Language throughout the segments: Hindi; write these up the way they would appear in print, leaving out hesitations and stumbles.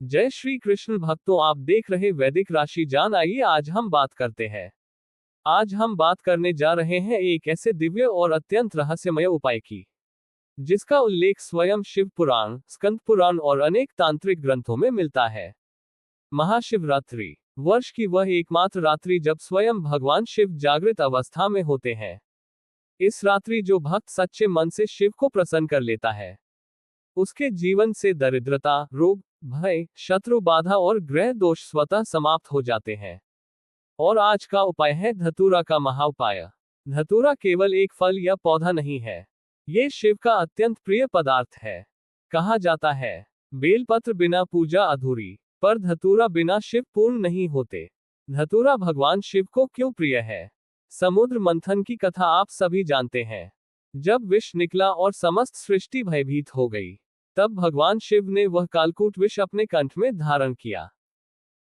जय श्री कृष्ण भक्तों, आप देख रहे वैदिक राशि जान। आइए आज हम बात करते हैं। आज हम बात करने जा रहे हैं एक ऐसे दिव्य और अत्यंत रहस्यमय उपाय की, जिसका उल्लेख स्वयं शिव पुराण, स्कंद पुराण और अनेक तांत्रिक ग्रंथों में मिलता है। महाशिवरात्रि वर्ष की वह एकमात्र रात्रि जब स्वयं भगवान शिव जागृत अवस्था में होते हैं। इस रात्रि जो भक्त सच्चे मन से शिव को प्रसन्न कर लेता है, उसके जीवन से दरिद्रता, रोग, भय, शत्रु बाधा और ग्रह दोष स्वतः समाप्त हो जाते हैं। और आज का उपाय है धतूरा का महाउपाय। धतूरा केवल एक फल या पौधा नहीं है, ये शिव का अत्यंत प्रिय पदार्थ है। कहा जाता है, बेलपत्र बिना पूजा अधूरी, पर धतूरा बिना शिव पूर्ण नहीं होते। धतूरा भगवान शिव को क्यों प्रिय है? समुद्र मंथन की कथा आप सभी जानते हैं। जब विष निकला और समस्त सृष्टि भयभीत हो गई, तब भगवान शिव ने वह कालकूट विष अपने कंठ में धारण किया।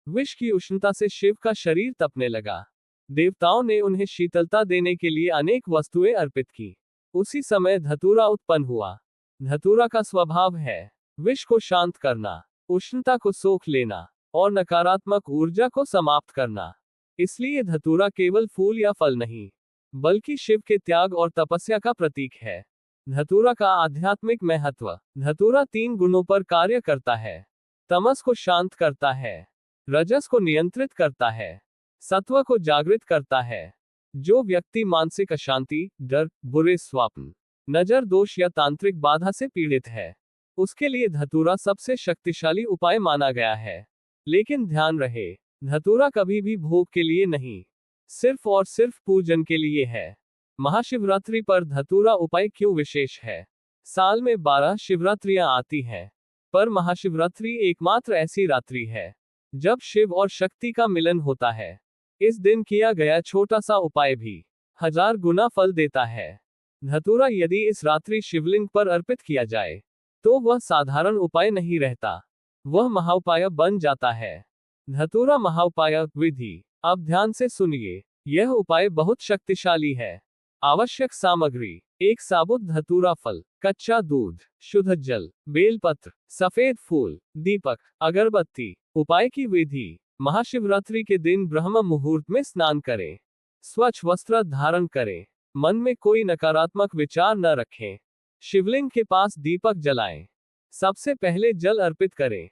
विष की उष्णता से शिव का शरीर तपने लगा। देवताओं ने उन्हें शीतलता देने के लिए अनेक वस्तुएं अर्पित की। उसी समय धतूरा उत्पन्न हुआ। धतूरा का स्वभाव है विष को शांत करना, उष्णता को सोख लेना और नकारात्मक ऊर्जा को समाप्त करना। इसलिए धतूरा केवल फूल या फल नहीं, बल्कि शिव के त्याग और तपस्या का प्रतीक है। धतूरा का आध्यात्मिक महत्व। धतूरा 3 गुणों पर कार्य करता है। तमस को शांत करता है, रजस को नियंत्रित करता है, सत्व को जागृत करता है। जो व्यक्ति मानसिक अशांति, डर, बुरे स्वप्न, नजर दोष या तांत्रिक बाधा से पीड़ित है, उसके लिए धतूरा सबसे शक्तिशाली उपाय माना गया है। लेकिन ध्यान रहे, धतूरा कभी भी भोग के लिए नहीं, सिर्फ और सिर्फ पूजन के लिए है। महाशिवरात्रि पर धतूरा उपाय क्यों विशेष है? साल में 12 शिवरात्रियां आती हैं, पर महाशिवरात्रि एकमात्र ऐसी रात्रि है जब शिव और शक्ति का मिलन होता है। इस दिन किया गया छोटा सा उपाय भी 1000 गुना फल देता है। धतूरा यदि इस रात्रि शिवलिंग पर अर्पित किया जाए, तो वह साधारण उपाय नहीं रहता, वह महाउपाय बन जाता है। धतूरा महाउपाय विधि। अब ध्यान से सुनिए, यह उपाय बहुत शक्तिशाली है। आवश्यक सामग्री: 1 साबुत धतूरा फल, कच्चा दूध, शुद्ध जल, बेलपत्र, सफेद फूल, दीपक, अगरबत्ती। उपाय की विधि: महाशिवरात्रि के दिन ब्रह्म मुहूर्त में स्नान करें, स्वच्छ वस्त्र धारण करें, मन में कोई नकारात्मक विचार न रखें, शिवलिंग के पास दीपक जलाएं, सबसे पहले जल अर्पित करें,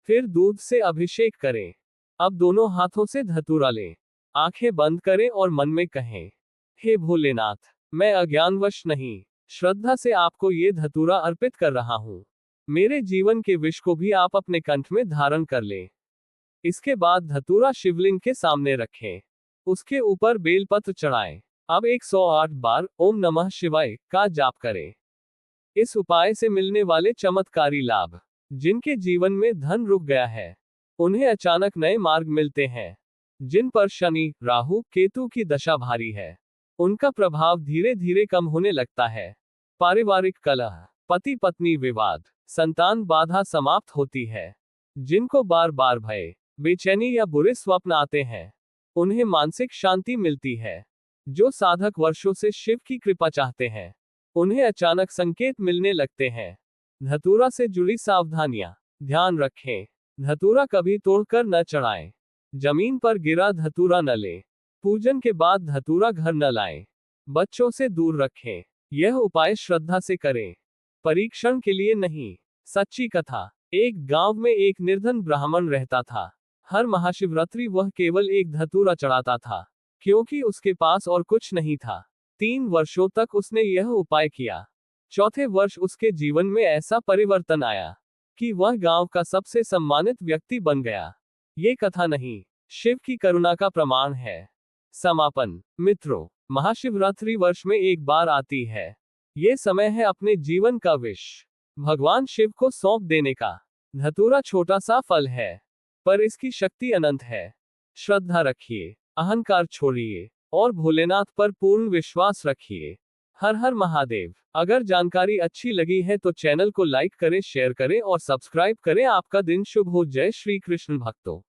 फिर दूध से अभिषेक करें। अब दोनों हाथों से धतूरा लें, आंखें बंद करें और मन में कहें, हे भोलेनाथ, मैं अज्ञानवश नहीं, श्रद्धा से आपको ये धतूरा अर्पित कर रहा हूं। मेरे जीवन के विष को भी आप अपने कंठ में धारण कर लें। इसके बाद धतूरा शिवलिंग के सामने रखें, उसके ऊपर बेलपत्र चढ़ाएं। अब 108 बार ओम नमः शिवाय का जाप करें। इस उपाय से मिलने वाले चमत्कारी लाभ: जिनके जीवन में धन रुक गया है, उन्हें अचानक नए मार्ग मिलते हैं। जिन पर शनि, राहु, केतु की दशा भारी है, उनका प्रभाव धीरे धीरे कम होने लगता है। पारिवारिक कलह, पति पत्नी विवाद, संतान बाधा समाप्त होती है। जिनको बार बार भय, बेचैनी या बुरे स्वप्न आते हैं, उन्हें मानसिक शांति मिलती है। जो साधक वर्षों से शिव की कृपा चाहते हैं, उन्हें अचानक संकेत मिलने लगते हैं। धतूरा से जुड़ी सावधानियां। ध्यान रखें, धतूरा कभी तोड़कर न चढ़ाएं, जमीन पर गिरा धतूरा न लें, पूजन के बाद धतूरा घर न लाएं, बच्चों से दूर रखें। यह उपाय श्रद्धा से करें, परीक्षण के लिए नहीं। सच्ची कथा। एक गांव में एक निर्धन ब्राह्मण रहता था। हर महाशिवरात्रि वह केवल एक धतूरा चढ़ाता था, क्योंकि उसके पास और कुछ नहीं था। 3 वर्षों तक उसने यह उपाय किया। चौथे वर्ष उसके जीवन में ऐसा परिवर्तन आया कि वह गांव का सबसे सम्मानित व्यक्ति बन गया। ये कथा नहीं, शिव की करुणा का प्रमाण है। समापन। मित्रों, महाशिवरात्रि वर्ष में एक बार आती है। ये समय है अपने जीवन का विष भगवान शिव को सौंप देने का। धतूरा छोटा सा फल है, पर इसकी शक्ति अनंत है। श्रद्धा रखिए, अहंकार छोड़िए और भोलेनाथ पर पूर्ण विश्वास रखिए। हर हर महादेव। अगर जानकारी अच्छी लगी है तो चैनल को लाइक करें, शेयर करें और सब्सक्राइब करें। आपका दिन शुभ हो। जय श्री कृष्ण भक्तों।